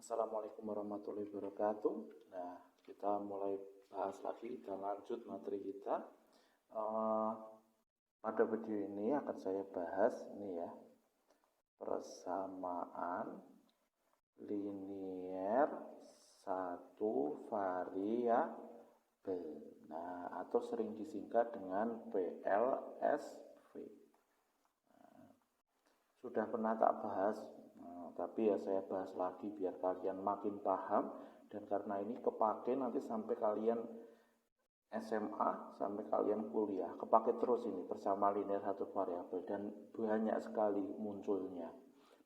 Assalamualaikum warahmatullahi wabarakatuh. Nah, kita mulai bahas lagi dan lanjut materi kita. Pada video ini akan saya bahas ini ya, persamaan linier satu variabel. Nah, atau sering disingkat dengan PLSV. Sudah pernah tak bahas, tapi ya saya bahas lagi biar kalian makin paham, dan karena ini kepake nanti sampai kalian SMA, sampai kalian kuliah, kepake terus ini persamaan linier satu variabel, dan banyak sekali munculnya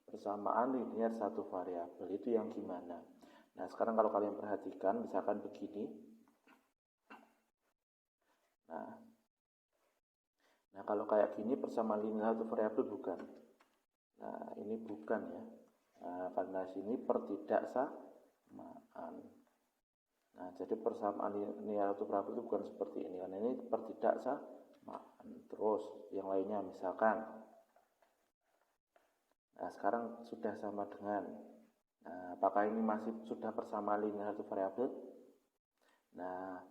persamaan linier satu variabel. Itu yang gimana? Nah, sekarang kalau kalian perhatikan, misalkan begini. Nah, kalau kayak gini persamaan linier satu variabel bukan? Nah, ini bukan ya. Nah, karena sini pertidaksamaan. Nah, jadi persamaan linier satu variabel itu bukan seperti ini. Karena ini pertidaksamaan. Terus yang lainnya misalkan. Nah, sekarang sudah sama dengan. Nah, apakah ini masih sudah persamaan linier satu variabel? Nah,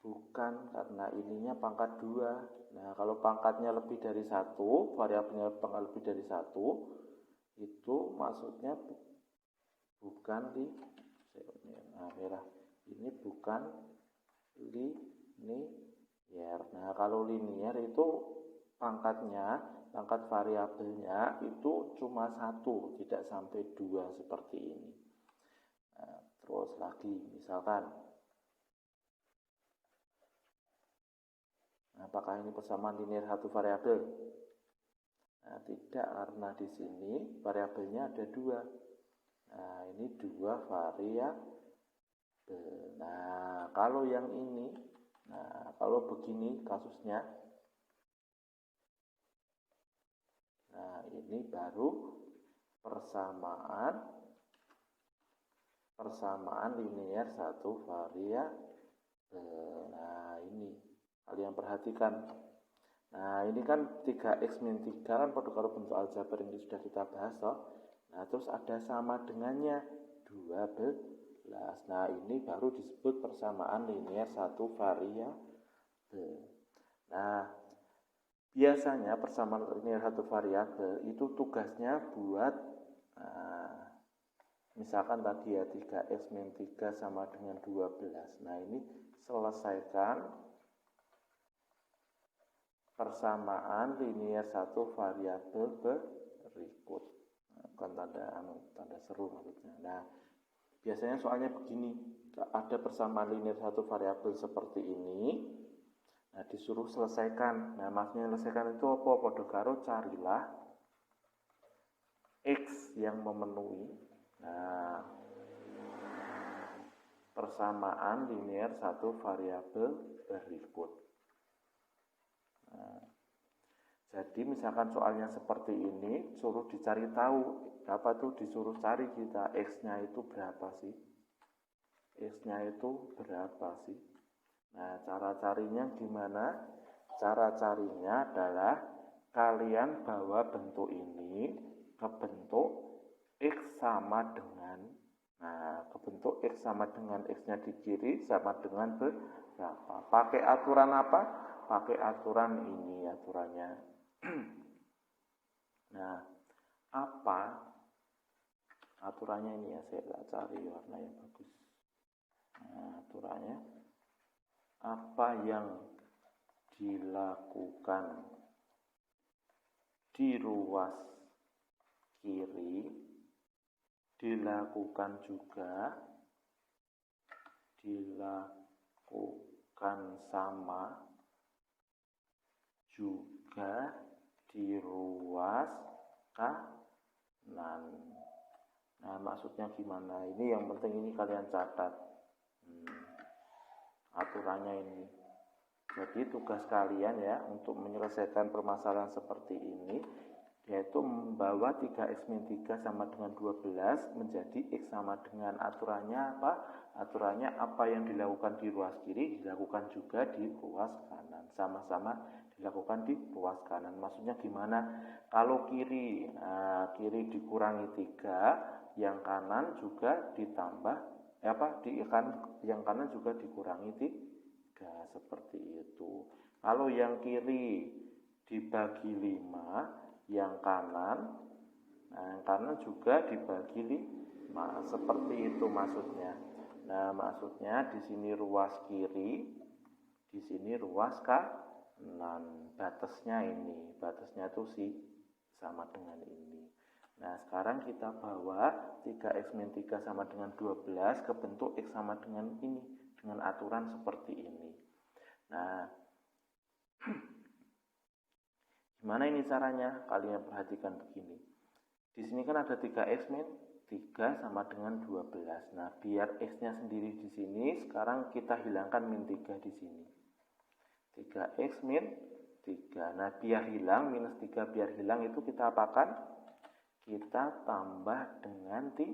bukan, karena ininya pangkat 2. Nah, kalau pangkatnya lebih dari 1, variabelnya pangkat lebih dari 1, itu maksudnya bukan ini bukan linier. Nah, kalau linier itu pangkat variabelnya itu cuma 1, tidak sampai 2 seperti ini. Nah, terus lagi misalkan, apakah ini persamaan linier satu variabel? Nah, tidak, karena di sini variabelnya ada 2. Nah, ini 2 variabel. Nah, kalau yang ini, kalau begini kasusnya, nah ini baru persamaan linier satu variabel. Nah, ini kalian perhatikan. Nah, ini kan 3x min 3 kan pada kalau bentuk aljabar ini sudah kita bahas toh. Nah, terus ada sama dengannya 12. Nah, ini baru disebut persamaan linier satu variabel. Nah, biasanya persamaan linier satu variabel itu tugasnya buat misalkan tadi ya 3x min 3 sama dengan 12. Nah, ini selesaikan persamaan linier satu variabel berikut. Bukan tanda seru maksudnya. Nah, biasanya soalnya begini, ada persamaan linier satu variabel seperti ini. Nah, disuruh selesaikan. Nah, maksudnya selesaikan itu apa? Padha karo carilah x yang memenuhi. Nah, persamaan linier satu variabel berikut. Nah, jadi misalkan soalnya seperti ini, suruh dicari tahu, apa tuh disuruh cari kita, x-nya itu berapa sih? X-nya itu berapa sih? Nah, cara carinya gimana? Cara carinya adalah kalian bawa bentuk ini ke bentuk x sama dengan, ke bentuk x sama dengan x-nya di kiri sama dengan berapa? Pakai aturan apa? Pakai aturan ini aturannya. Nah, apa aturannya ini ya, saya cari warna yang bagus. Nah, aturannya apa yang dilakukan di ruas kiri dilakukan sama juga di ruas kanan. Nah, maksudnya gimana? Ini yang penting ini kalian catat. Aturannya ini. Jadi tugas kalian ya untuk menyelesaikan permasalahan seperti ini, yaitu membawa 3x min 3 sama dengan 12 menjadi x sama dengan, aturannya apa? Aturannya apa yang dilakukan di ruas kiri dilakukan juga di ruas kanan. Sama-sama dilakukan di ruas kanan. Maksudnya gimana? Kalau kiri dikurangi 3 yang kanan juga ditambah yang kanan juga dikurangi 3 seperti itu. Kalau yang kiri dibagi 5, yang kanan juga dibagi 5, seperti itu maksudnya. Nah, maksudnya di sini ruas kiri, di sini ruas kanan. Batasnya itu sama dengan ini. Nah, sekarang kita bawa 3x min 3 sama dengan 12 ke bentuk x sama dengan ini, dengan aturan seperti ini. Nah, gimana ini caranya? Kalian perhatikan begini. Di sini kan ada 3x min 3 sama dengan 12. Nah, biar x-nya sendiri di sini, sekarang kita hilangkan min 3 di sini. 3x min 3. Nah, biar hilang, minus 3 biar hilang itu kita apakan? Kita tambah dengan 3.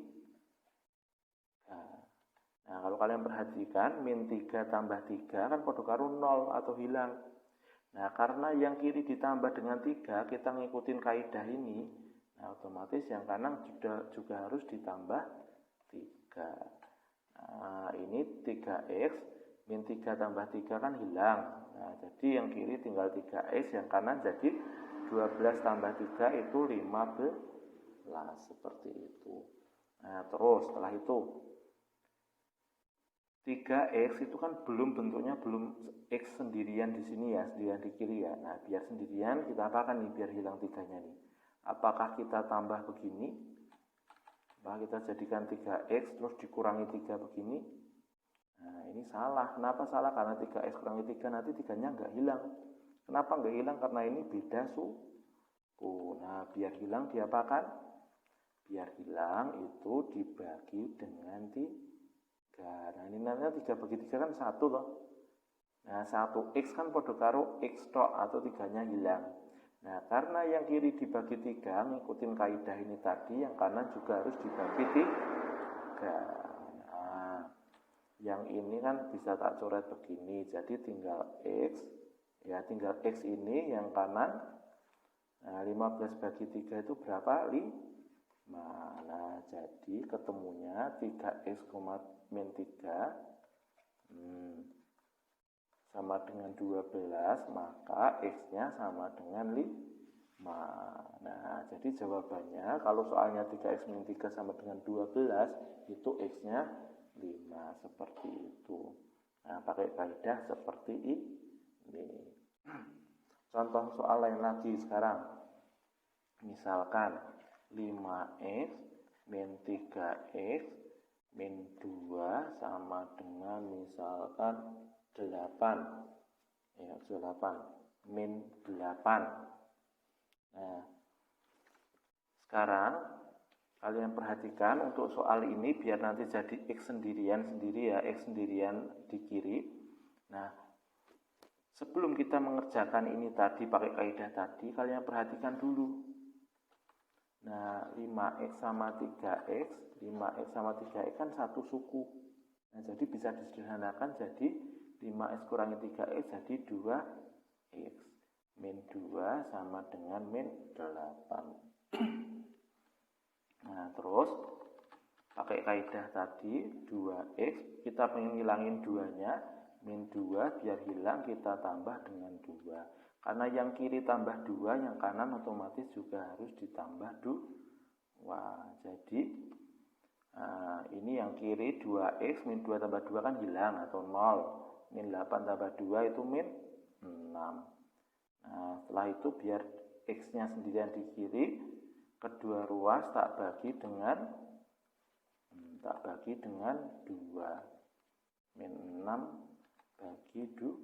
Nah, kalau kalian perhatikan, min 3 tambah 3 kan pada karo 0 atau hilang. Nah, karena yang kiri ditambah dengan 3, kita ngikutin kaidah ini. Nah, otomatis yang kanan juga harus ditambah 3. Nah, ini 3x, min 3 tambah 3 kan hilang. Nah, jadi yang kiri tinggal 3x, yang kanan jadi 12 tambah 3 itu 15. Seperti itu. Nah, terus setelah itu 3x itu kan bentuknya belum x sendirian di sini ya, sendirian di kiri ya. Nah, biar sendirian kita apakan nih biar hilang 3-nya nih. Apakah kita tambah begini? Apakah kita jadikan 3x terus dikurangi 3 begini? Nah, ini salah. Kenapa salah? Karena 3x kurangi 3 nanti 3-nya enggak hilang. Kenapa enggak hilang? Karena ini beda suku. Nah, biar hilang diapakan? Biar hilang itu dibagi dengan 3. Nah, ini namanya 3 bagi 3 kan 1 loh. Nah, 1x kan pada karo x tok atau 3-nya hilang. Nah, karena yang kiri dibagi 3, ngikutin kaidah ini tadi, yang kanan juga harus dibagi 3. Nah, yang ini kan bisa tak coret begini. Jadi tinggal x, ya tinggal x ini yang kanan. Nah, 15 bagi 3 itu berapa? 5. Nah, jadi ketemunya 3x, min 3 sama dengan 12, maka x-nya sama dengan 5. Nah, jadi jawabannya kalau soalnya 3x min 3 sama dengan 12, itu x-nya 5, seperti itu. Nah, pakai kaidah seperti ini. Contoh soal lain lagi sekarang. Misalkan 5x min 3x min 2 sama dengan misalkan 8. Ya, 8 min 8. Nah, sekarang kalian perhatikan untuk soal ini biar nanti jadi x sendirian ya, x sendirian di kiri. Nah, sebelum kita mengerjakan ini tadi pakai kaidah tadi, kalian perhatikan dulu. Nah, 5x sama 3x kan satu suku. Nah, jadi bisa disederhanakan jadi 5x kurangi 3x jadi 2x. Min 2 sama dengan min 8. Nah, terus pakai kaidah tadi 2x, kita pengen ngilangin 2-nya, min 2 biar hilang kita tambah dengan 2. Karena yang kiri tambah 2, yang kanan otomatis juga harus ditambah 2. Jadi ini yang kiri 2x, min 2 tambah 2 kan hilang atau 0. Min 8 tambah 2 itu min 6. Nah, setelah itu biar x-nya sendirian di kiri, kedua ruas tak bagi dengan 2. Min 6 bagi 2.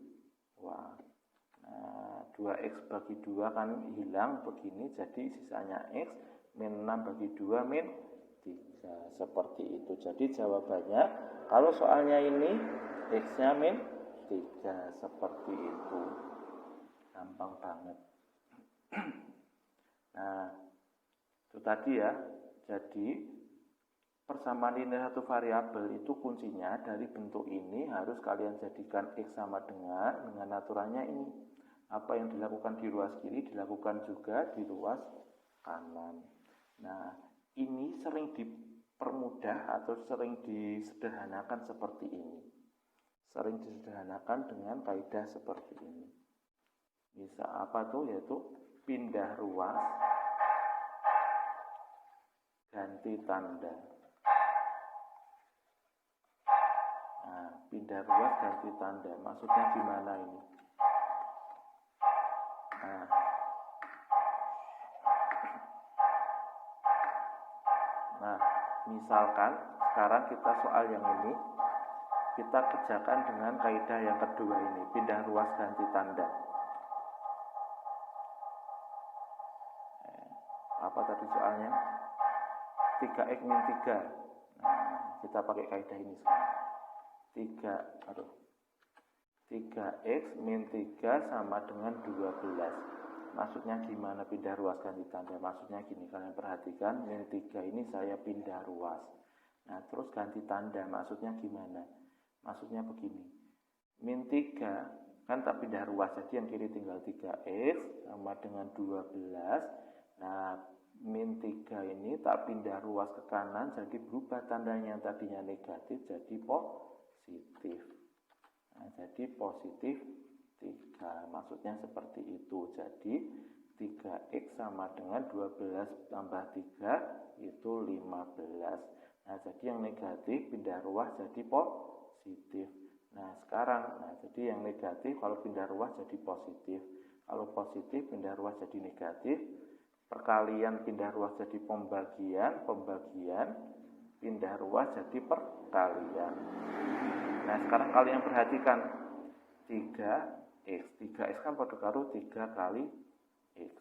Nah, 2x bagi 2 kan hilang begini, jadi sisanya x, min 6 bagi 2 min 3, seperti itu. Jadi jawabannya kalau soalnya ini x-nya min 3, seperti itu. Gampang banget. Nah, itu tadi ya. Jadi persamaan linear satu variabel itu kuncinya dari bentuk ini harus kalian jadikan x sama dengan aturannya ini. Apa yang dilakukan di ruas kiri dilakukan juga di ruas kanan. Nah, ini sering permudah atau sering disederhanakan seperti ini. Sering disederhanakan dengan kaidah seperti ini. Bisa apa tuh? Yaitu pindah ruas ganti tanda. Nah, pindah ruas ganti tanda. Maksudnya gimana ini? Nah, misalkan sekarang kita soal yang ini, kita kerjakan dengan kaidah yang kedua ini, pindah ruas ganti tanda. Apa tadi soalnya? 3x min 3. Nah, kita pakai kaidah ini sekarang. 3x min 3 sama dengan 12. Maksudnya gimana pindah ruas ganti tanda? Maksudnya gini, kalian perhatikan, min 3 ini saya pindah ruas. Nah, terus ganti tanda, maksudnya gimana? Maksudnya begini, min 3 kan tak pindah ruas, jadi yang kiri tinggal 3x sama dengan 12. Nah, min 3 ini tak pindah ruas ke kanan, jadi berubah tandanya yang tadinya negatif jadi positif. Nah, jadi positif 3, maksudnya seperti itu. Jadi 3x sama dengan 12 tambah 3 itu 15. Nah, jadi yang negatif pindah ruas jadi positif. Nah, sekarang, jadi yang negatif kalau pindah ruas jadi positif. Kalau positif pindah ruas jadi negatif. Perkalian pindah ruas jadi pembagian, pindah ruas jadi perkalian. Nah, sekarang kalian perhatikan 3x kan pada karo 3 kali x.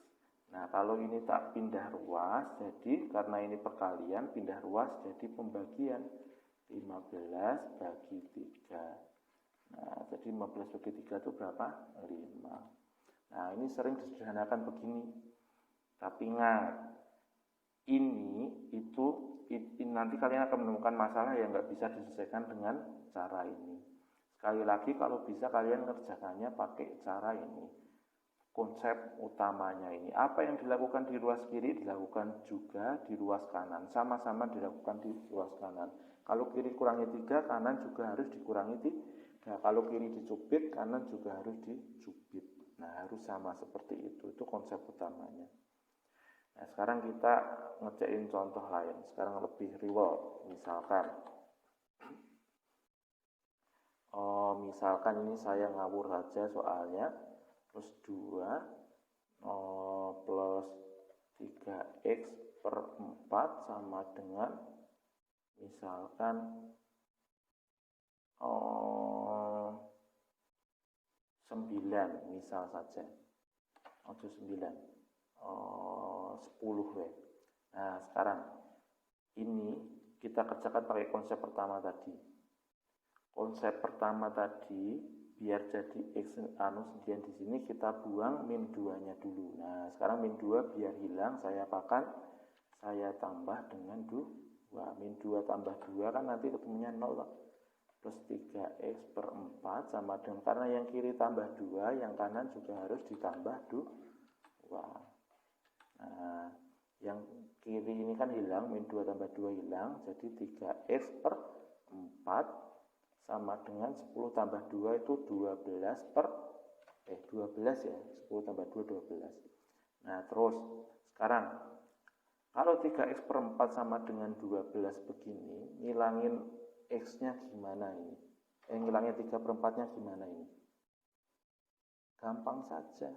Nah, kalau ini tak pindah ruas, jadi karena ini perkalian, pindah ruas jadi pembagian. 15 bagi 3. Nah, jadi 15 bagi 3 itu berapa? 5. Nah, ini sering disederhanakan begini. Tapi ingat, ini nanti kalian akan menemukan masalah yang nggak bisa diselesaikan dengan cara ini. Sekali lagi, kalau bisa kalian ngerjakannya pakai cara ini. Konsep utamanya ini, apa yang dilakukan di ruas kiri dilakukan juga di ruas kanan, sama-sama dilakukan di ruas kanan. Kalau kiri kurangi 3, kanan juga harus dikurangi 3. Kalau kiri dicubit, kanan juga harus dicubit. Nah, harus sama seperti itu konsep utamanya. Nah, sekarang kita ngerjain contoh lain, sekarang lebih reward. Misalkan ini saya ngawur saja soalnya, plus 2 plus 3x per 4 sama dengan misalkan 9 misal saja, 10 ya. Nah, sekarang ini kita kerjakan pakai konsep pertama tadi. Konsep pertama tadi biar jadi x kemudian di sini kita buang min 2-nya dulu. Nah, sekarang min 2 biar hilang saya tambah dengan 2. Min 2 tambah 2 kan nanti ketemunya 0 plus 3x per 4 sama dengan, karena yang kiri tambah 2, yang kanan juga harus ditambah 2. Nah, yang kiri ini kan hilang, min 2 tambah 2 hilang, jadi 3x per 4 sama dengan 10 tambah 2 itu 12 ya, 10 tambah 2 12. Nah, terus sekarang kalau 3x per 4 sama dengan 12 begini, ngilangin x-nya gimana ini? Ngilangin 3 per 4-nya gimana ini? Gampang saja.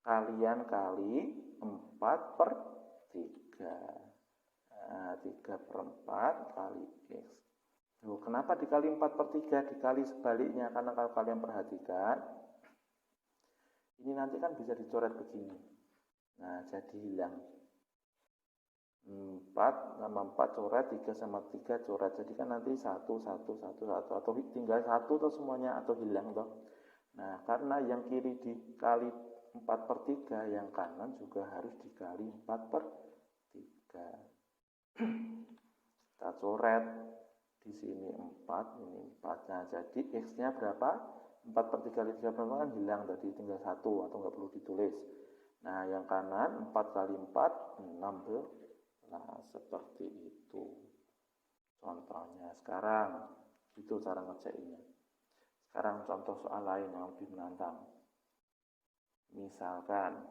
Kalian kali 4 per 3. Nah, 3 per 4 kali x. Kenapa dikali 4 per 3? Dikali sebaliknya, karena kalau kalian perhatikan, ini nanti kan bisa dicoret begini. Nah, jadi hilang 4 sama 4 coret, 3 sama 3 coret. Jadi kan nanti 1 atau tinggal 1 atau semuanya atau hilang toh. Nah, karena yang kiri dikali 4 per 3, yang kanan juga harus dikali 4 per 3. Kita coret. Di sini 4, ini 4. Nah, jadi x-nya berapa? 4 per 3 kali 3 berapa kan hilang tadi, tinggal 1 atau nggak perlu ditulis. Nah, yang kanan 4 kali 4, 16. Nah, seperti itu. Nah, sekarang itu cara ngerjainnya. Sekarang contoh soal lain yang lebih menantang. Misalkan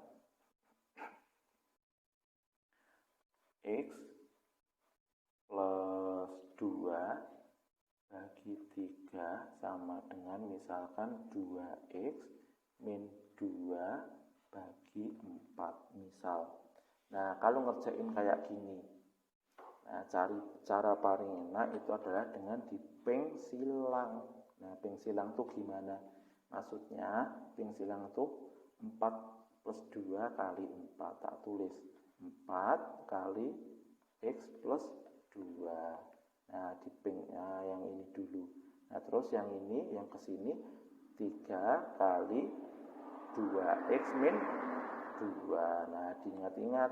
X plus 2 bagi 3 sama dengan misalkan 2X min 2 bagi 4 misal. Nah, kalau ngerjain kayak gini, nah cara paling enak itu adalah dengan dipengsilang. Nah, pengsilang tuh gimana? Maksudnya pengsilang tuh 4 plus 2 kali 4, tak tulis 4 kali X plus 2. Nah, yang ini dulu. Nah, terus yang ini, yang kesini 3 kali 2X min 2. Nah, diingat-ingat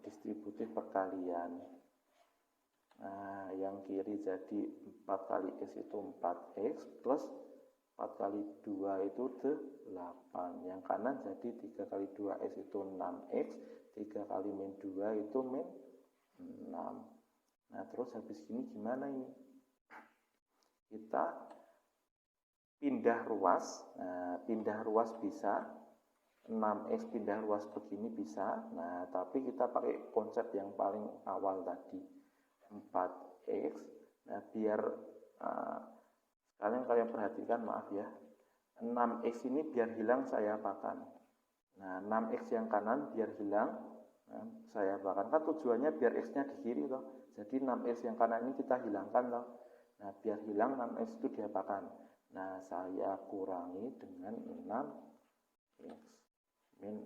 distributif perkalian. Nah, yang kiri jadi 4 kali X itu 4X plus 4 kali 2 itu 8. Yang kanan jadi 3 kali 2X itu 6X. 3 kali min 2 itu min 6. Nah, terus habis ini gimana ini? Kita pindah ruas. Nah, pindah ruas bisa. 6X pindah ruas begini bisa. Nah, tapi kita pakai konsep yang paling awal tadi. 4X. Nah, biar kalian perhatikan, maaf ya. 6X ini biar hilang saya apakan. Nah, 6X yang kanan biar hilang. Nah, saya apakan. Kan tujuannya biar X-nya di kiri loh. Jadi 6X yang kanan ini kita hilangkan loh. Nah, biar hilang 6X itu diapakan? Nah, saya kurangi dengan 6X min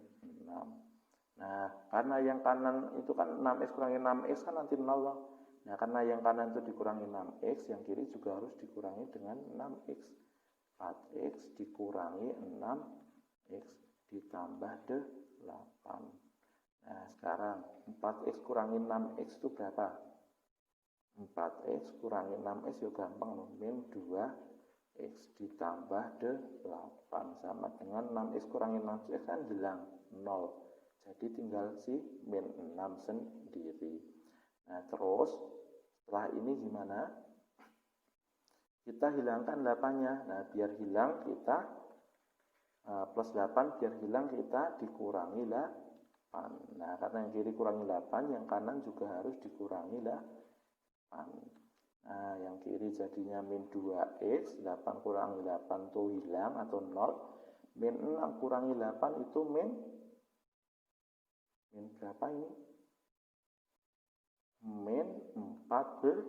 6. Nah, karena yang kanan itu kan 6X kurangi 6X kan nanti 0 loh. Nah, karena yang kanan itu dikurangi 6X, yang kiri juga harus dikurangi dengan 6X. 4X dikurangi 6X ditambah 8. Nah, sekarang 4X kurangi 6X itu berapa? 4X kurangi 6X ya gampang loh. Min 2X ditambah 8 sama dengan 6X kurangi 6X kan hilang 0. Jadi tinggal si min 6 sendiri. Nah, terus setelah ini gimana? Kita hilangkan 8-nya. Nah, biar hilang kita plus 8, biar hilang kita dikurangi 8. Nah, karena yang kiri kurangi 8, yang kanan juga harus dikurangi 8. Nah, yang kiri jadinya min 2X, 8 kurangi 8 itu hilang atau 0. Min 6 kurangi 8 itu min berapa ini? Min 14,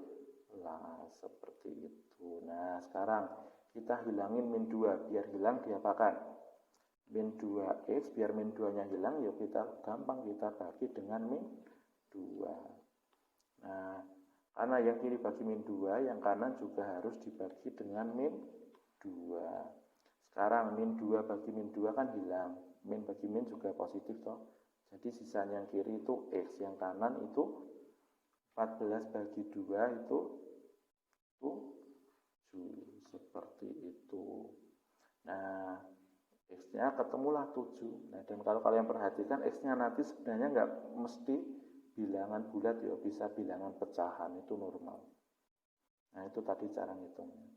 seperti itu. Nah, sekarang kita hilangin min 2, biar hilang diapakan? Min 2X, biar min 2-nya hilang, ya kita gampang kita bagi dengan min 2. Nah, karena yang kiri bagi min 2, yang kanan juga harus dibagi dengan min 2. Sekarang min 2 bagi min 2 kan hilang. Min bagi min juga positif toh. Jadi sisanya yang kiri itu X, yang kanan itu 14 bagi 2 itu 7. Seperti itu. Nah, X-nya ketemulah 7. Nah, dan kalau kalian perhatikan X-nya nanti sebenarnya nggak mesti bilangan bulat ya, bisa bilangan pecahan, itu normal. Nah, itu tadi cara ngitungnya.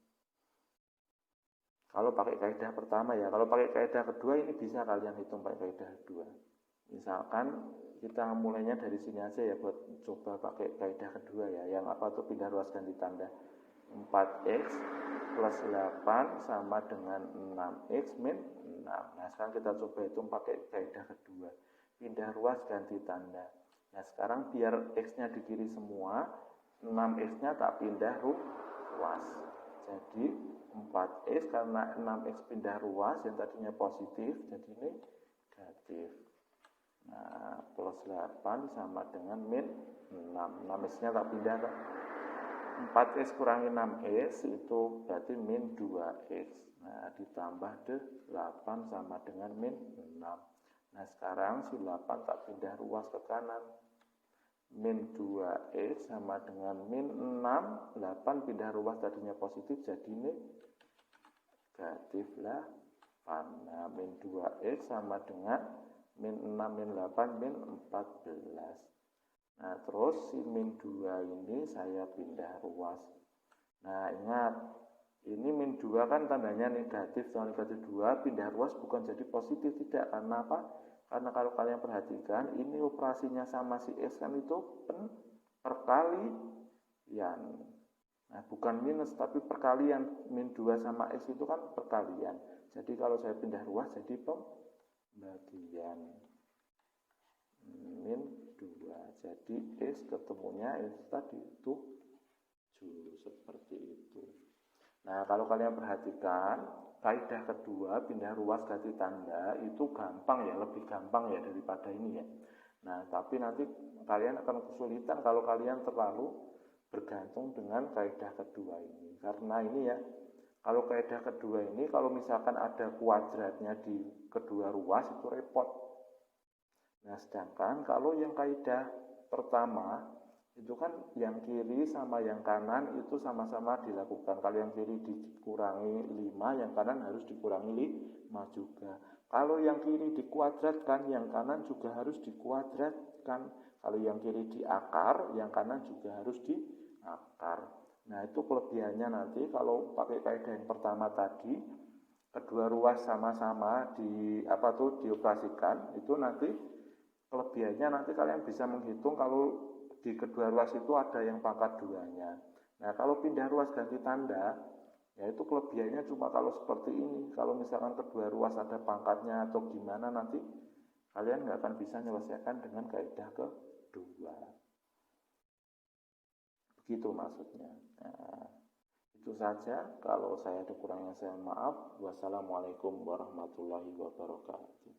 Kalau pakai kaidah pertama ya, kalau pakai kaidah kedua ini bisa kalian hitung pakai kaidah kedua. Misalkan kita mulainya dari sini aja ya, buat coba pakai kaidah kedua ya. Yang apa tuh pindah ruas ganti tanda. 4X plus 8 sama dengan 6X min 6. Nah, sekarang kita coba hitung pakai kaidah kedua. Pindah ruas ganti tanda. Nah, sekarang biar X-nya di kiri semua, 6X-nya tak pindah ruas. Jadi 4X karena 6X pindah ruas, yang tadinya positif, jadi negatif. Nah, plus 8 sama dengan min 6. 6X-nya tak pindah kan? 4X kurangi 6X itu berarti min 2X. Nah, ditambah 8 sama dengan min 6. Nah, sekarang si 8 tak pindah ruas ke kanan. Min 2X sama dengan min 6. 8 pindah ruas tadinya positif jadi negatif 8. Nah, min 2X sama dengan min 6 min 8 min 14. Nah, terus si min 2 ini saya pindah ruas. Nah, ingat, ini min 2 kan tandanya negatif, sama negatif 2, pindah ruas bukan jadi positif, tidak. Karena apa? Karena kalau kalian perhatikan, ini operasinya sama si X kan itu perkalian. Nah, bukan minus, tapi perkalian. Min 2 sama X itu kan perkalian. Jadi kalau saya pindah ruas jadi pembagian. Min 2. Jadi X ketemunya itu tadi 7, seperti itu. Nah, kalau kalian perhatikan, kaidah kedua pindah ruas ganti tanda itu gampang ya, lebih gampang ya daripada ini ya. Nah, tapi nanti kalian akan kesulitan kalau kalian terlalu bergantung dengan kaidah kedua ini. Karena ini ya, kalau kaidah kedua ini kalau misalkan ada kuadratnya di kedua ruas itu repot. Nah, sedangkan kalau yang kaidah pertama itu kan yang kiri sama yang kanan itu sama-sama dilakukan. Kalau yang kiri dikurangi 5, yang kanan harus dikurangi 5 juga. Kalau yang kiri dikuadratkan, yang kanan juga harus dikuadratkan. Kalau yang kiri diakar, yang kanan juga harus diakar. Nah, itu kelebihannya nanti kalau pakai kaidah yang pertama tadi, kedua ruas sama-sama dioperasikan, itu nanti kelebihannya nanti kalian bisa menghitung kalau di kedua ruas itu ada yang pangkat 2-nya. Nah, kalau pindah ruas ganti tanda, ya itu kelebihannya cuma kalau seperti ini. Kalau misalkan kedua ruas ada pangkatnya atau gimana, nanti kalian nggak akan bisa menyelesaikan dengan kaidah kedua. Begitu maksudnya. Nah, itu saja. Kalau saya ada kurangnya saya maaf. Wassalamualaikum warahmatullahi wabarakatuh.